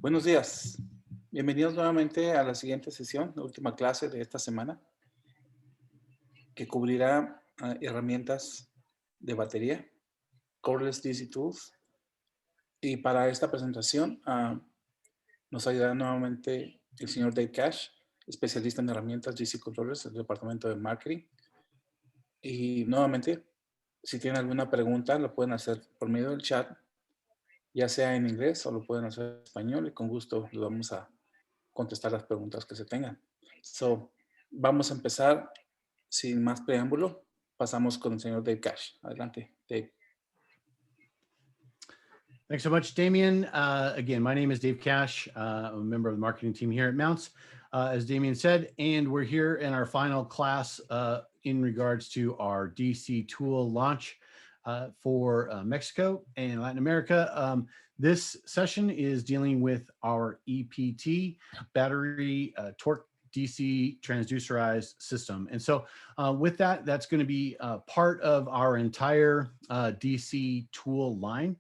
Buenos días. Bienvenidos nuevamente a la siguiente sesión, la última clase de esta semana, que cubrirá herramientas de batería, cordless DC Tools. Y para esta presentación nos ayudará nuevamente el señor Dave Cash, especialista en herramientas DC Controllers del departamento de marketing. Y nuevamente, si tienen alguna pregunta, lo pueden hacer por medio del chat, ya sea en inglés o lo pueden hacer en español, y con gusto les vamos a contestar las preguntas que se tengan. Vamos a empezar sin más preámbulo. Pasamos con el señor Dave Cash. Adelante, Dave. Thanks so much, Damien. Again, my name is Dave Cash. I'm a member of the marketing team here at Mountz, as Damien said, and we're here in our final class in regards to our DC tool launch for Mexico and Latin America. This session is dealing with our EPT battery torque DC transducerized system. And so with that, that's going to be part of our entire DC tool line.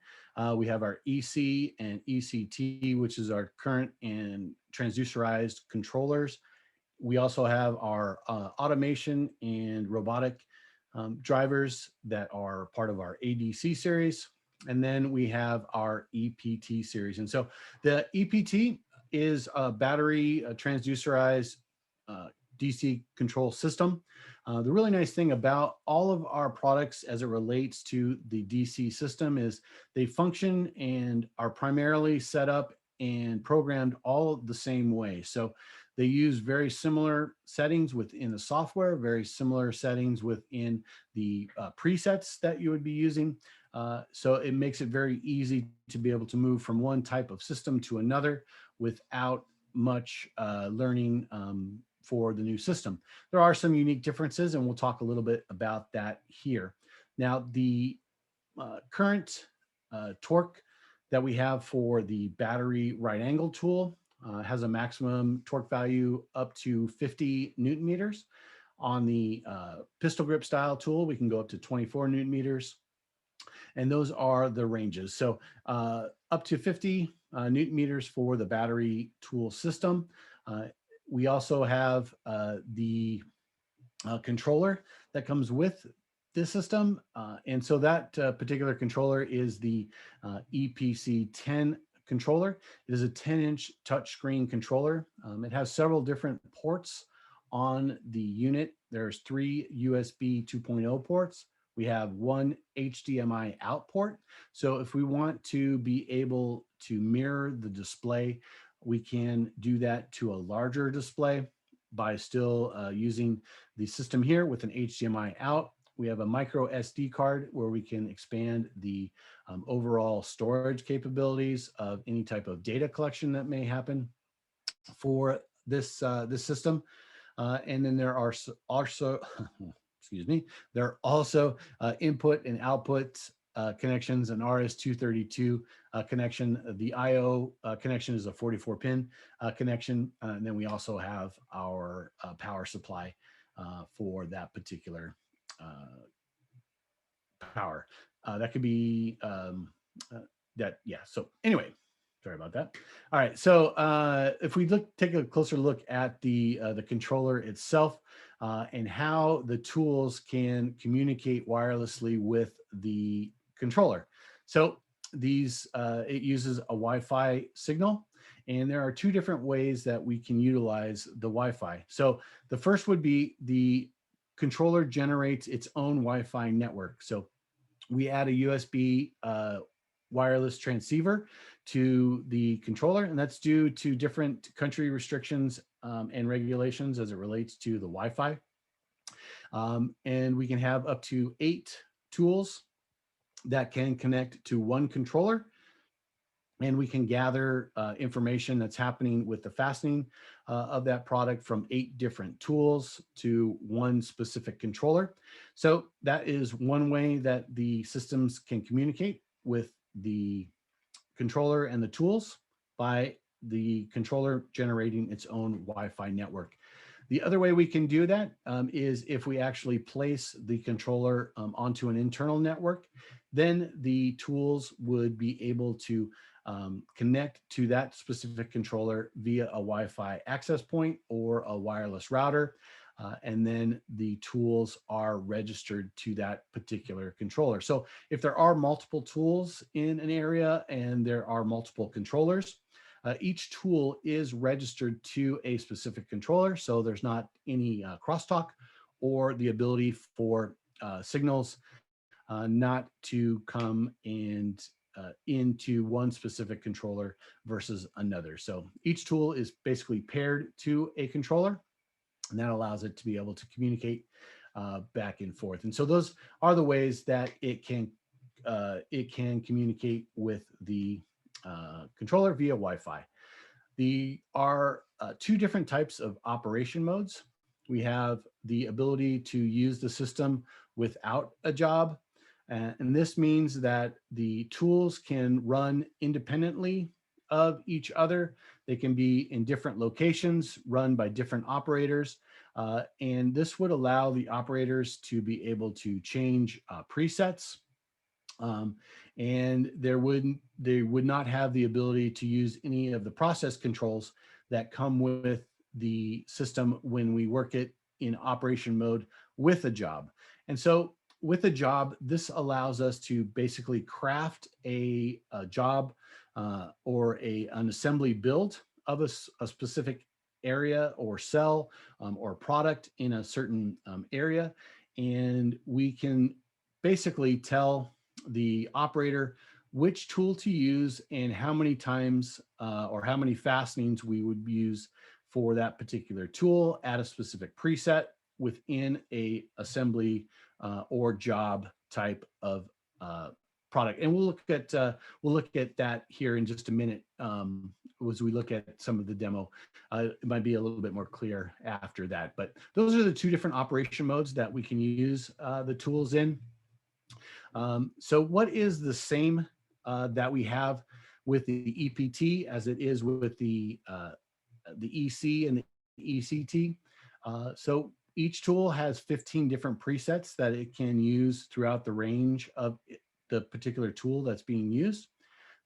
We have our EC and ECT, which is our current and transducerized controllers. We also have our automation and robotic drivers that are part of our ADC series. And then we have our EPT series. And so the EPT is a battery transducerized DC control system. The really nice thing about all of our products as it relates to the DC system is they function and are primarily set up and programmed all the same way. So they use very similar settings within the software, very similar settings within the presets that you would be using. So it makes it very easy to be able to move from one type of system to another without much learning for the new system. There are some unique differences, and we'll talk a little bit about that here. Now, the current torque that we have for the battery right angle tool has a maximum torque value up to 50 Newton meters. On the pistol grip style tool, we can go up to 24 Newton meters. And those are the ranges. So up to 50 Newton meters for the battery tool system. We also have the controller that comes with this system. And so that particular controller is the Epc10 controller. It is a 10-inch touchscreen controller. It has several different ports on the unit. There's 3 USB 2.0 ports. We have 1 HDMI out port. So if we want to be able to mirror the display, we can do that to a larger display by still using the system here with an HDMI out. We have a micro SD card where we can expand the overall storage capabilities of any type of data collection that may happen for this, this system. And then there are also, excuse me, there are also input and output connections, an RS-232 connection. The IO connection is a 44-pin connection. And then we also have our power supply for that particular power. That could be yeah. So anyway, sorry about that. All right. So if we take a closer look at the controller itself and how the tools can communicate wirelessly with the controller. So these, it uses a Wi-Fi signal, and there are 2 different ways that we can utilize the Wi-Fi. So the first would be the controller generates its own Wi-Fi network. So we add a USB wireless transceiver to the controller, and that's due to different country restrictions and regulations as it relates to the Wi-Fi. And we can have up to 8 tools that can connect to one controller, and we can gather information that's happening with the fastening of that product from 8 different tools to one specific controller. So that is one way that the systems can communicate with the controller and the tools by the controller generating its own Wi-Fi network. The other way we can do that is if we actually place the controller onto an internal network, then the tools would be able to connect to that specific controller via a Wi-Fi access point or a wireless router. And then the tools are registered to that particular controller. So if there are multiple tools in an area and there are multiple controllers, each tool is registered to a specific controller. So there's not any crosstalk or the ability for signals not to come and into one specific controller versus another. So each tool is basically paired to a controller, and that allows it to be able to communicate back and forth. And so those are the ways that it can communicate with the controller via Wi-Fi. There are two different types of operation modes. We have the ability to use the system without a job. And this means that the tools can run independently of each other. They can be in different locations, run by different operators. And this would allow the operators to be able to change presets. And they would not have the ability to use any of the process controls that come with the system when we work it in operation mode with a job. And so with a job, this allows us to basically craft a job or an assembly build of a specific area or cell or product in a certain area. And we can basically tell the operator which tool to use and how many times or how many fastenings we would use for that particular tool at a specific preset within a assembly or job type of product. And we'll look at that here in just a minute as we look at some of the demo. It might be a little bit more clear after that, but those are the two different operation modes that we can use the tools in. So what is the same that we have with the EPT as it is with the EC and the ECT? So each tool has 15 different presets that it can use throughout the range of the particular tool that's being used.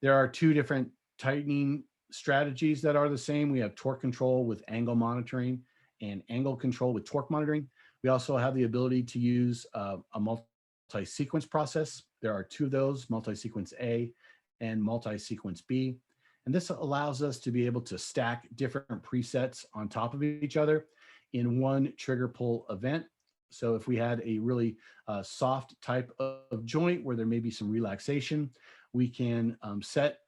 There are two different tightening strategies that are the same. We have torque control with angle monitoring and angle control with torque monitoring. We also have the ability to use a multi-sequence process. There are two of those, multi-sequence A and multi-sequence B. And this allows us to be able to stack different presets on top of each other in one trigger pull event. So if we had a really soft type of joint where there may be some relaxation, we can set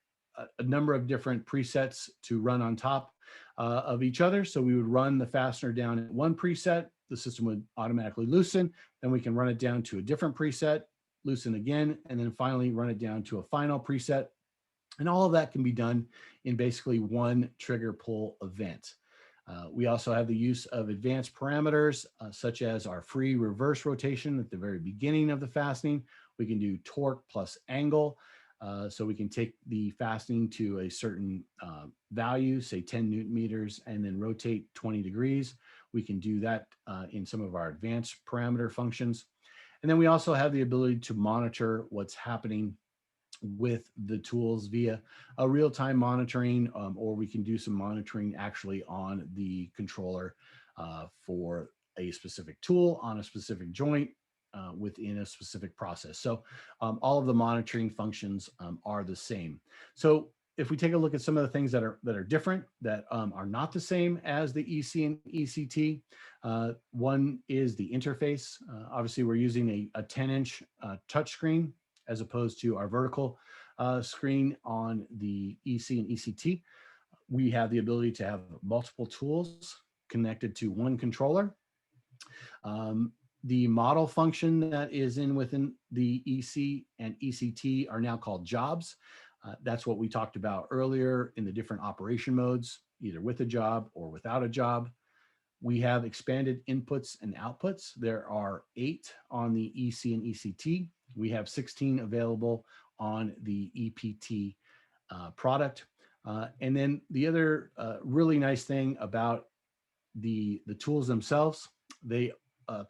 a number of different presets to run on top of each other. So we would run the fastener down at one preset, the system would automatically loosen, then we can run it down to a different preset, loosen again, and then finally run it down to a final preset. And all of that can be done in basically one trigger pull event. We also have the use of advanced parameters, such as our free reverse rotation at the very beginning of the fastening. We can do torque plus angle. So we can take the fastening to a certain value, say 10 Newton meters, and then rotate 20 degrees. We can do that in some of our advanced parameter functions. And then we also have the ability to monitor what's happening with the tools via a real-time monitoring, or we can do some monitoring actually on the controller for a specific tool on a specific joint within a specific process. So all of the monitoring functions are the same. So if we take a look at some of the things that are different, that are not the same as the EC and ECT, one is the interface. Obviously, we're using a 10-inch touchscreen as opposed to our vertical screen on the EC and ECT. We have the ability to have multiple tools connected to one controller. The model function that is within the EC and ECT are now called jobs. That's what we talked about earlier in the different operation modes, either with a job or without a job. We have expanded inputs and outputs. There are 8 on the EC and ECT. We have 16 available on the EPT product. And then the other really nice thing about the tools themselves, they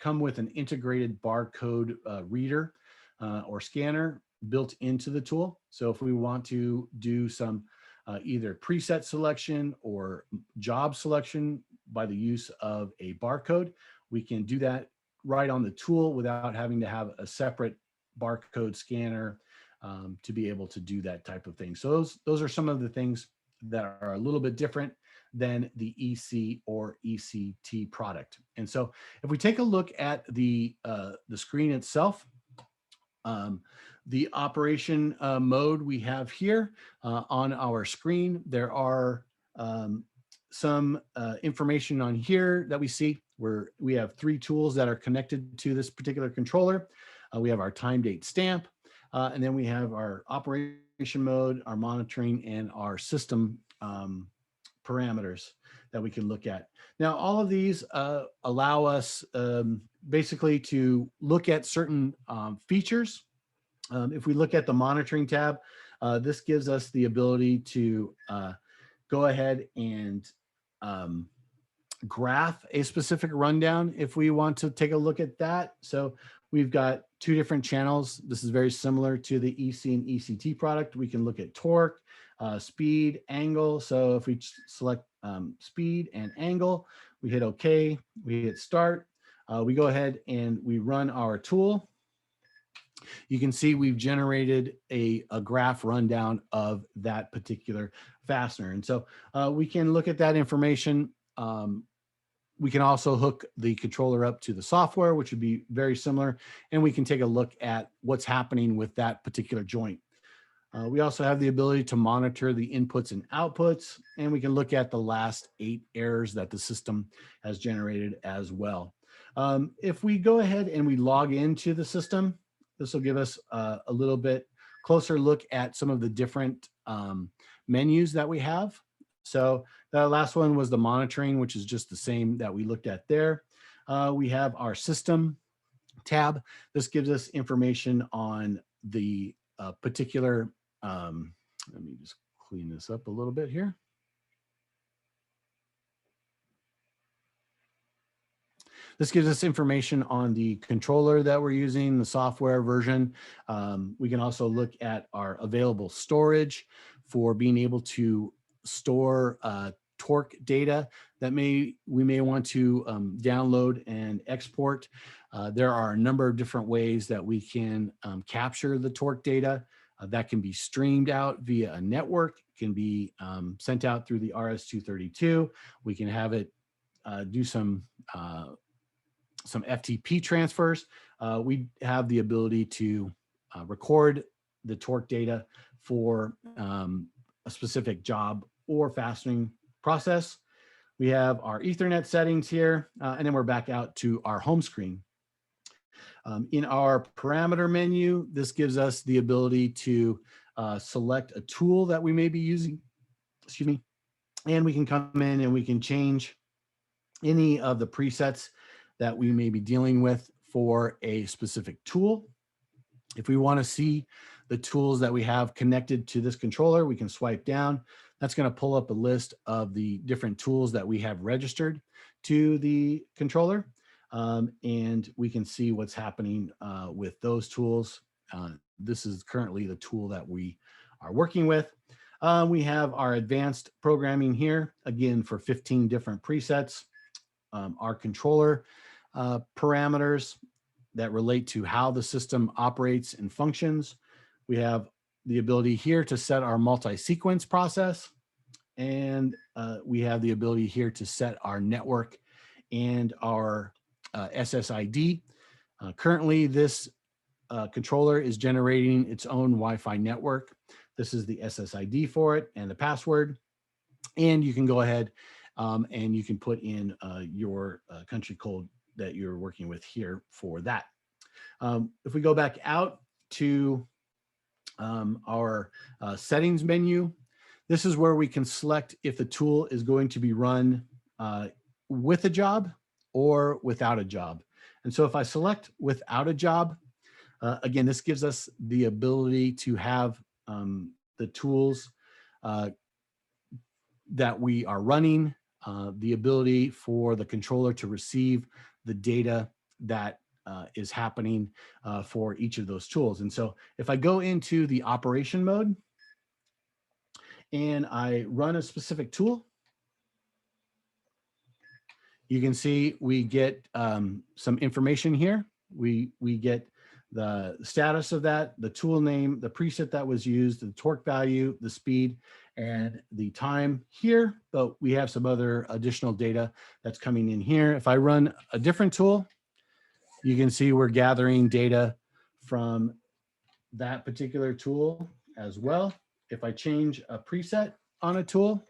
come with an integrated barcode reader or scanner. built into the tool. So if we want to do some either preset selection or job selection by the use of a barcode, we can do that right on the tool without having to have a separate barcode scanner to be able to do that type of thing. So those are some of the things that are a little bit different than the EC or ECT product. And so if we take a look at the screen itself, the operation mode we have here on our screen, there are some information on here that we see where we have 3 tools that are connected to this particular controller. We have our time date stamp, and then we have our operation mode, our monitoring, and our system parameters that we can look at. Now, all of these allow us basically to look at certain features. If we look at the monitoring tab, this gives us the ability to go ahead and graph a specific rundown if we want to take a look at that. So we've got 2 different channels. This is very similar to the EC and ECT product. We can look at torque, speed, angle. So if we select speed and angle, we hit OK, we hit start. We go ahead and we run our tool. You can see we've generated a graph rundown of that particular fastener. And so we can look at that information. We can also hook the controller up to the software, which would be very similar. And we can take a look at what's happening with that particular joint. We also have the ability to monitor the inputs and outputs, and we can look at the last 8 errors that the system has generated as well. If we go ahead and we log into the system, this will give us a little bit closer look at some of the different menus that we have. So the last one was the monitoring, which is just the same that we looked at there. We have our system tab. This gives us information on the particular, let me just clean this up a little bit here. This gives us information on the controller that we're using, the software version. We can also look at our available storage for being able to store torque data that we may want to download and export. There are a number of different ways that we can capture the torque data. That can be streamed out via a network, can be sent out through the RS-232. We can have it do some FTP transfers. We have the ability to record the torque data for a specific job or fastening process. We have our Ethernet settings here, and then we're back out to our home screen. In our parameter menu, this gives us the ability to select a tool that we may be using, excuse me, and we can come in and we can change any of the presets that we may be dealing with for a specific tool. If we want to see the tools that we have connected to this controller, we can swipe down. That's going to pull up a list of the different tools that we have registered to the controller. And we can see what's happening with those tools. This is currently the tool that we are working with. We have our advanced programming here, again, for 15 different presets. Our controller parameters that relate to how the system operates and functions. We have the ability here to set our multi-sequence process, and we have the ability here to set our network and our SSID. Currently, this controller is generating its own Wi-Fi network. This is the SSID for it and the password. And you can go ahead and you can put in your country code that you're working with here for that. If we go back out to our settings menu, this is where we can select if the tool is going to be run with a job or without a job. And so if I select without a job, again, this gives us the ability to have the tools that we are running, the ability for the controller to receive the data that is happening for each of those tools. And so if I go into the operation mode and I run a specific tool, you can see we get some information here. We get the status of that, the tool name, the preset that was used, the torque value, the speed, and the time here. But we have some other additional data that's coming in here. If I run a different tool, you can see we're gathering data from that particular tool as well. If I change a preset on a tool,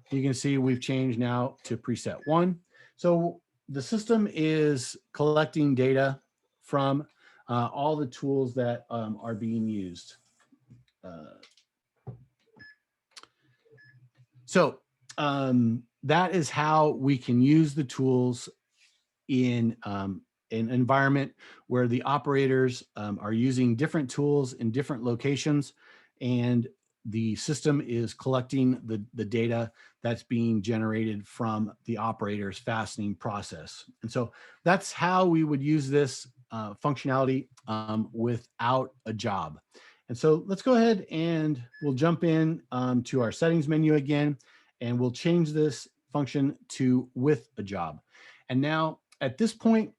you can see we've changed now to preset 1. So the system is collecting data from all the tools that are being used. So that is how we can use the tools in an environment where the operators are using different tools in different locations, and the system is collecting the data that's being generated from the operator's fastening process. And so that's how we would use this functionality without a job. And so let's go ahead and we'll jump in to our settings menu again, and we'll change this function to with a job. And now at this point,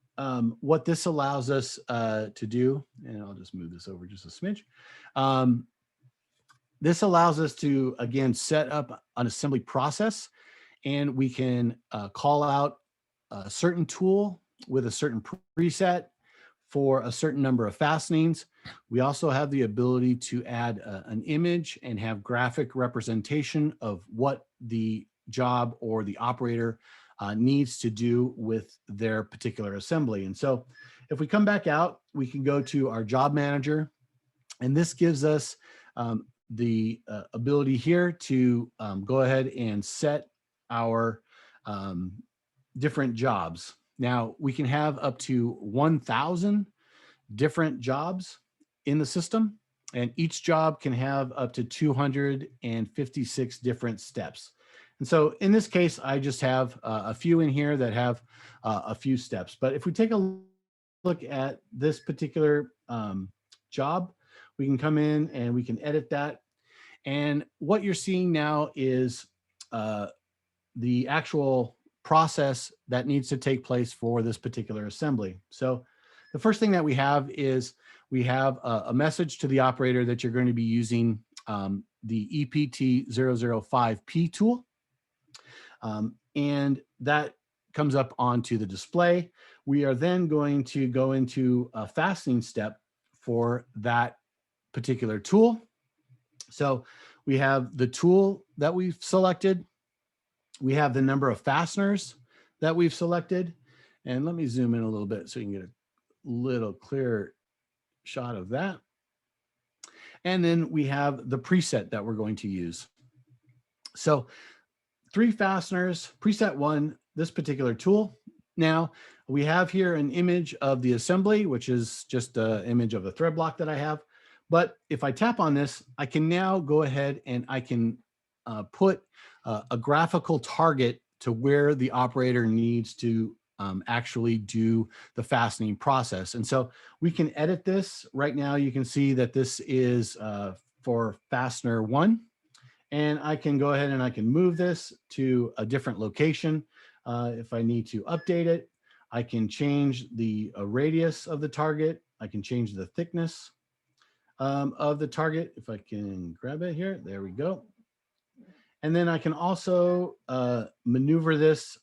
what this allows us to do, and I'll just move this over just a smidge. This allows us to, again, set up an assembly process, and we can call out a certain tool with a certain preset for a certain number of fastenings. We also have the ability to add an image and have graphic representation of what the job or the operator needs to do with their particular assembly. And so if we come back out, we can go to our job manager, and this gives us the ability here to go ahead and set our different jobs. Now we can have up to 1,000 different jobs in the system, and each job can have up to 256 different steps. And so in this case, I just have a few in here that have a few steps. But if we take a look at this particular job, we can come in and we can edit that. And what you're seeing now is the actual process that needs to take place for this particular assembly. So the first thing that we have is we have a message to the operator that you're going to be using the EPT005P tool. And that comes up onto the display. We are then going to go into a fastening step for that particular tool. So we have the tool that we've selected. We have the number of fasteners that we've selected. And let me zoom in a little bit so you can get a little clearer shot of that. And then we have the preset that we're going to use. So 3 fasteners, preset 1, this particular tool. Now we have here an image of the assembly, which is just an image of the thread block that I have. But if I tap on this, I can now go ahead and I can put a graphical target to where the operator needs to actually do the fastening process. And so we can edit this. Right now you can see that this is for fastener 1. And I can go ahead and I can move this to a different location. If I need to update it, I can change the radius of the target. I can change the thickness of the target. If I can grab it here, there we go. And then I can also maneuver this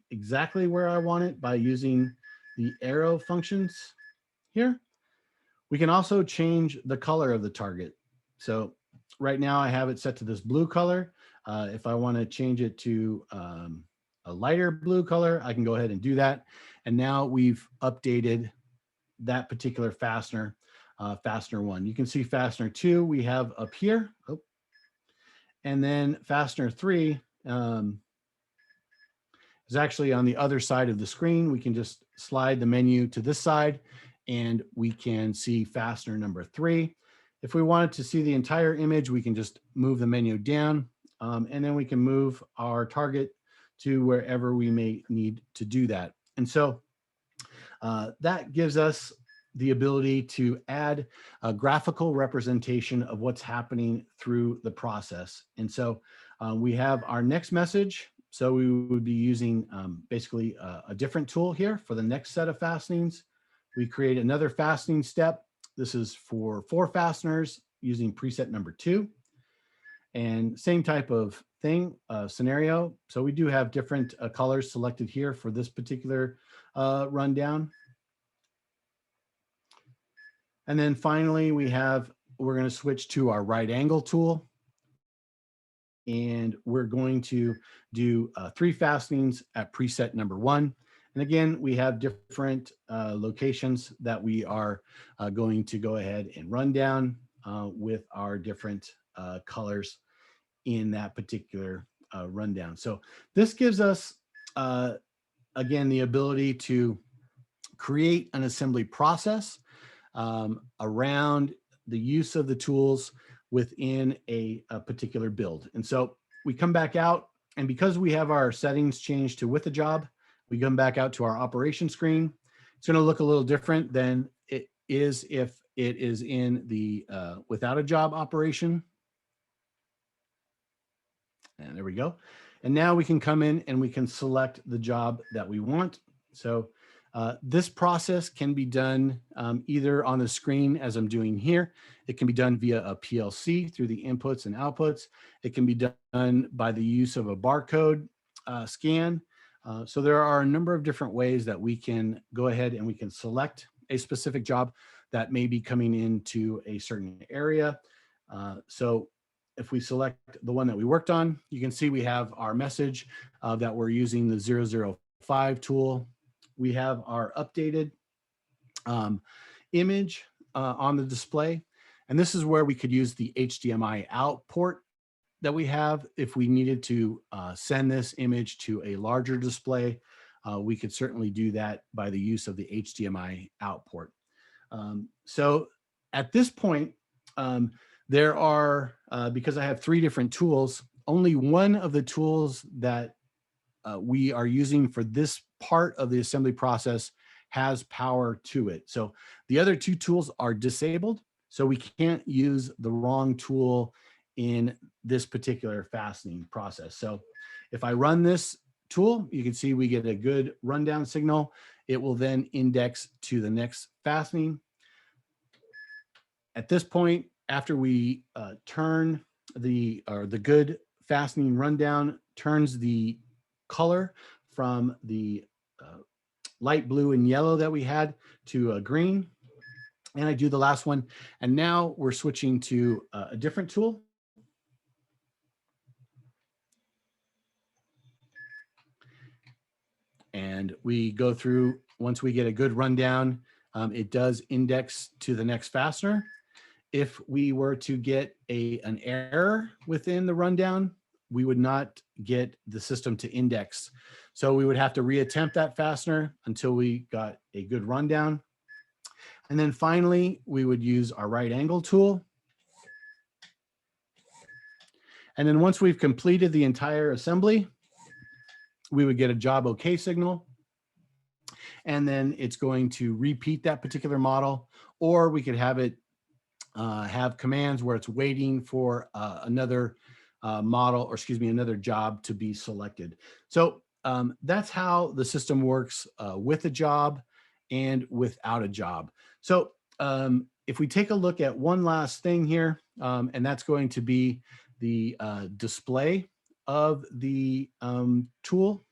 exactly where I want it by using the arrow functions here. We can also change the color of the target. So right now I have it set to this blue color. If I want to change it to a lighter blue color, I can go ahead and do that. And now we've updated that particular fastener, fastener 1. You can see fastener 2 we have up here. Oh. And then fastener 3 is actually on the other side of the screen. We can just slide the menu to this side and we can see fastener number 3. If we wanted to see the entire image, we can just move the menu down and then we can move our target to wherever we may need to do that. And so That gives us the ability to add a graphical representation of what's happening through the process. And so we have our next message. So we would be using basically a different tool here for the next set of fastenings. We create another fastening step. This is for 4 fasteners using preset number 2. And same type of thing, scenario. So we do have different colors selected here for this particular rundown. And then finally, we're going to switch to our right angle tool. And we're going to do 3 fastenings at preset number 1. And again, we have different locations that we are going to go ahead and run down with our different colors in that particular rundown. So this gives us, again, the ability to create an assembly process around the use of the tools within a particular build. And so we come back out, and because we have our settings changed to with a job, we come back out to our operation screen. It's going to look a little different than it is if it is in the without a job operation. And there we go. And now we can come in and we can select the job that we want. So this process can be done either on the screen as I'm doing here. It can be done via a PLC through the inputs and outputs. It can be done by the use of a barcode scan. So there are a number of different ways that we can go ahead and we can select a specific job that may be coming into a certain area. So if we select the one that we worked on, you can see we have our message that we're using the 005 tool. We have our updated image on the display. And this is where we could use the HDMI out port that we have. If we needed to send this image to a larger display, we could certainly do that by the use of the HDMI out port. So at this point, there are, because I have 3 different tools, only one of the tools that we are using for this part of the assembly process has power to it. So the other 2 tools are disabled, so we can't use the wrong tool in this particular fastening process. So if I run this tool, you can see we get a good rundown signal. It will then index to the next fastening. At this point, after we turn the good fastening rundown turns the color from the light blue and yellow that we had to green. And I do the last one. And now we're switching to a different tool. And we go through, once we get a good rundown, it does index to the next fastener. If we were to get an error within the rundown, we would not get the system to index. So we would have to reattempt that fastener until we got a good rundown. And then finally, we would use our right angle tool. And then once we've completed the entire assembly, we would get a job okay signal. And then it's going to repeat that particular model, or we could have it have commands where it's waiting for another model, or excuse me, another job to be selected. So that's how the system works with a job and without a job. So if we take a look at one last thing here, and that's going to be the display of the tool,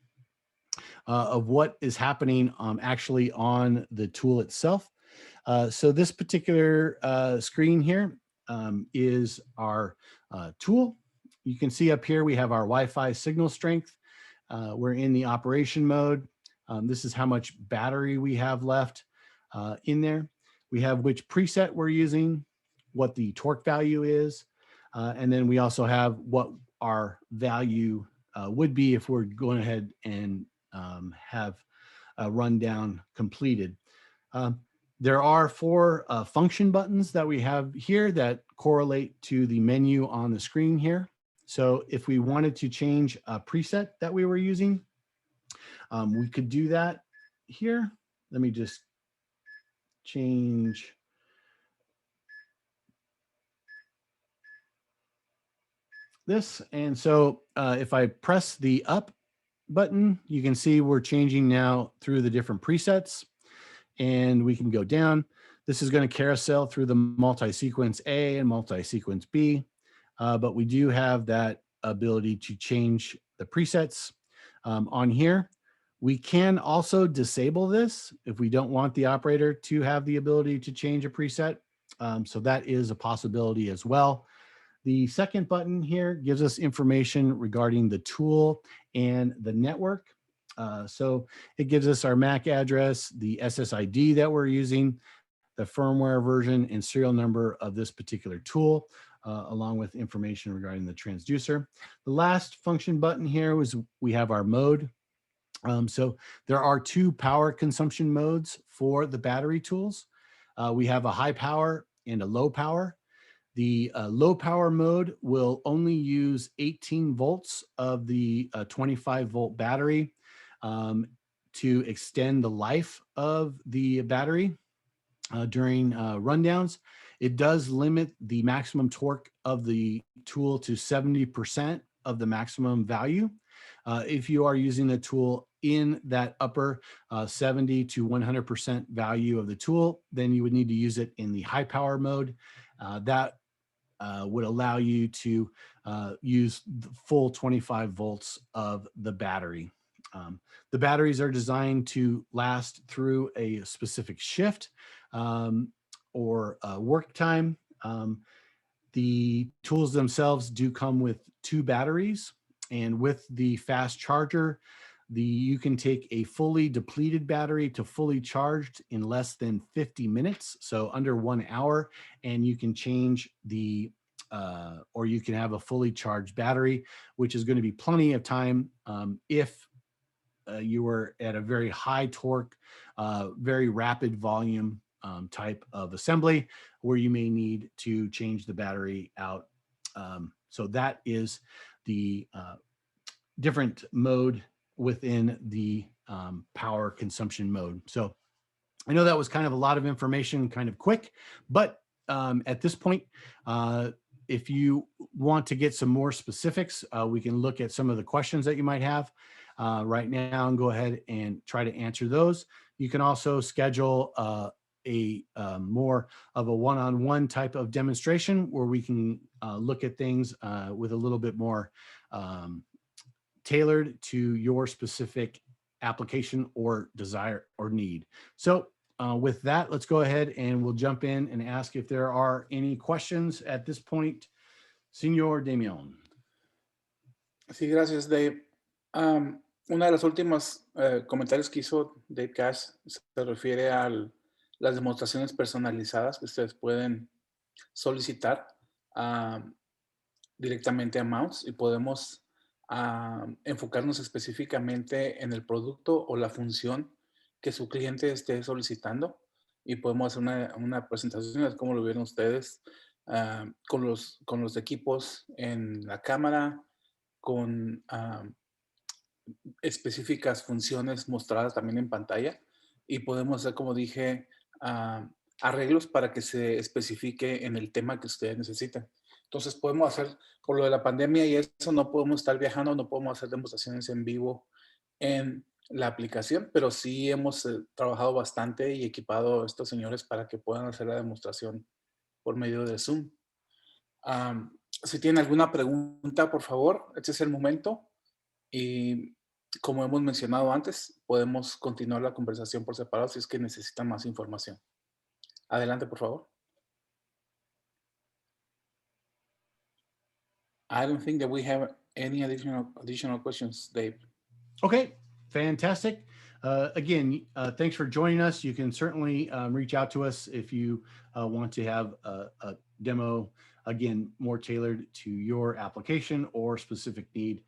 of what is happening actually on the tool itself. So this particular screen here is our tool. You can see up here we have our Wi-Fi signal strength. We're in the operation mode. This is how much battery we have left in there. We have which preset we're using, what the torque value is, and then we also have what our value would be if we're going ahead and have a rundown completed. There are 4 function buttons that we have here that correlate to the menu on the screen here. So if we wanted to change a preset that we were using, we could do that here. let me just change this. And so if I press the up button, you can see we're changing now through the different presets, and we can go down. This is going to carousel through the multi-sequence A and multi-sequence B, but we do have that ability to change the presets on here. We can also disable this if we don't want the operator to have the ability to change a preset. So that is a possibility as well. The second button here gives us information regarding the tool and the network. So it gives us our MAC address, the SSID that we're using, the firmware version and serial number of this particular tool, along with information regarding the transducer. The last function button here was we have our mode. So there are two power consumption modes for the battery tools. We have a high power and a low power. The low power mode will only use 18 volts of the 25 volt battery to extend the life of the battery during rundowns. It does limit the maximum torque of the tool to 70% of the maximum value. If you are using the tool in that upper 70 to 100% value of the tool, then you would need to use it in the high power mode. That would allow you to use the full 25 volts of the battery. The batteries are designed to last through a specific shift or work time. The tools themselves do come with 2 batteries, and with the fast charger, you can take a fully depleted battery to fully charged in less than 50 minutes, so under 1 hour, and you can change the or you can have a fully charged battery, which is going to be plenty of time if you were at a very high torque, very rapid volume type of assembly where you may need to change the battery out. So that is the different mode within the power consumption mode. So I know that was kind of a lot of information, kind of quick, but at this point, if you want to get some more specifics, we can look at some of the questions that you might have right now and go ahead and try to answer those. You can also schedule a more of a one-on-one type of demonstration where we can look at things with a little bit more tailored to your specific application or desire or need. So with that, let's go ahead and we'll jump in and ask if there are any questions at this point. Señor Damián. Sí, gracias, Dave. Una de las últimas comentarios que hizo Dave Cash se refiere a las demostraciones personalizadas que ustedes pueden solicitar directamente a Mountz y podemos enfocarnos específicamente en el producto o la función que su cliente esté solicitando y podemos hacer una presentación de cómo lo vieron ustedes con los equipos en la cámara, con específicas funciones mostradas también en pantalla y podemos hacer, como dije, arreglos para que se especifique en el tema que ustedes necesitan. Entonces podemos hacer, por lo de la pandemia y eso, no podemos estar viajando, no podemos hacer demostraciones en vivo en la aplicación, pero sí hemos trabajado bastante y equipado a estos señores para que puedan hacer la demostración por medio de Zoom. Si tienen alguna pregunta, por favor, este es el momento. Y como hemos mencionado antes, podemos continuar la conversación por separado si es que necesitan más información. Adelante, por favor. I don't think that we have any additional questions, Dave. Okay, fantastic. Again, thanks for joining us. You can certainly reach out to us if you want to have a demo, again, more tailored to your application or specific need,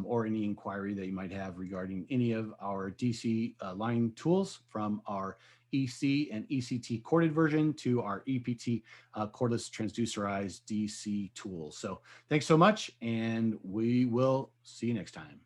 or any inquiry that you might have regarding any of our DC line tools, from our EC and ECT corded version to our EPT cordless transducerized DC tools. So thanks so much, and we will see you next time.